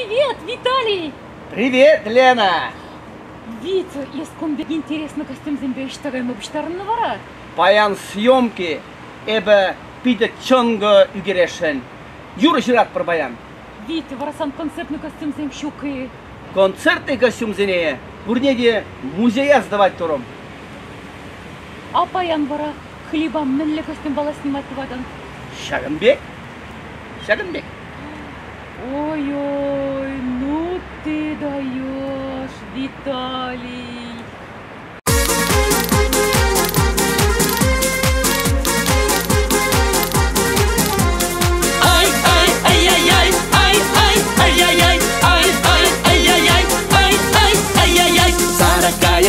Привет, Виталий! Привет, Лена! Витя, ескомбек интересно костюм зембештагайм обштарын вара. Bayan съемки эбе пиде чонго үгерешен. Юры жират бір баян. Витя, варасан концертный костюм земщуки. Концертный костюм зенее. Бурнеде музея сдавать туром. А паян вара хлебам мінлі костюм бала снимать вадан. Шагынбек? Шагынбек. Ой-ой, ну ты даешь, Виталий.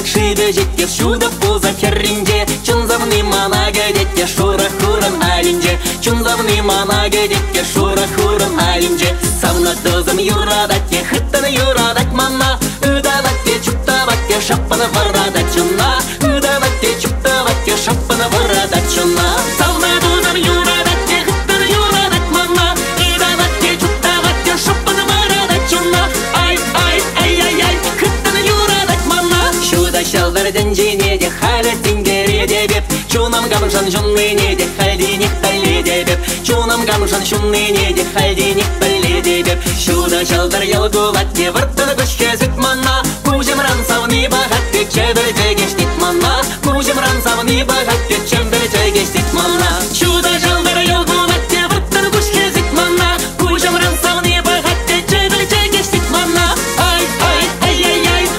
Шиде жетке шуда пуза херринде чунзавны манага детке шура хуран алинде чунзавны манага детке шура хуран алинде савна дозам юрадатке хыттана юрадат манна удаватке чуптаватке шаппана варада чунна удаватке чуптаватке шаппана варада чунна савна дозам юрадатке хыттана юрадат манна удаватке чуптаватке шаппана варада чунна ай хыттана юрадат манна шуда шалдардан женеде халі тингереде беп чунам гамжан жунны неде хальдиник таледе беп чунам гамжан жунны неде хальдиник таледе беп шуда шалдар ялгулатте вырттаны күшке зит манна кужемран савны бағатте чебір жегештит манна кужемран савны бағатте чебір жегештит манна шуда шалдар ялгулатте вырттаны күшке зит манна кужемран савны бағатте чебір жегештит манна ай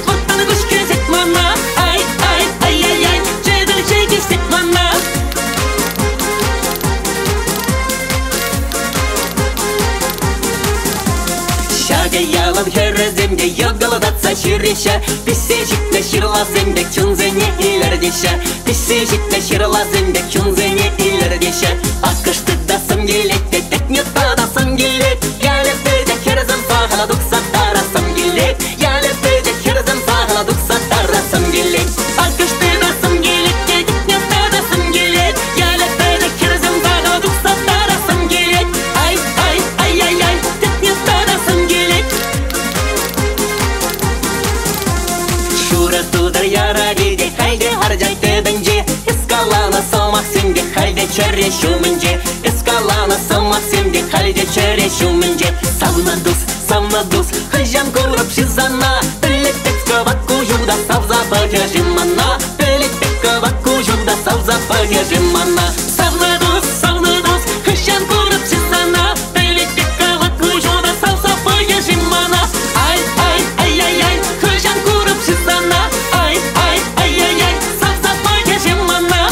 вырттаны күшке зит манна ай чебір жегештит манна. Ялан хереземде ялгаладатса ширеша писсежикте ширлазембек чунзене илердеша писсежикте ширлазембек чунзене илердеша акышты дасым келетте текнетта дасым келет ялетте херезем сағала дукса тарасым келет ялетте херезем сағала дукса тарасым келет акышты дасым келетте текнетта дасым келет ялетте херезем сағала дукса тарасым келет ай текнетта дасым келет. Тудар яра виде хайде харжатте бенже эскалана самах сенде хайде чере шумынже эскалана самах сенде хайде чере шумынже савна дус хыжан курып шизана пелеттек кабаку жуда савза багажимана пелеттек кабаку жуда савза багажимана савна дус хыжан курып шизана пелеттек кабаку жуда савза багажимана ай хыжан курып шизана савза багажимана.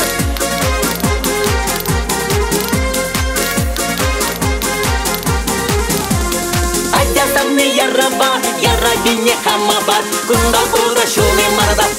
Айда самны ярраба ярра бине хамабат кунда куда шуны мардап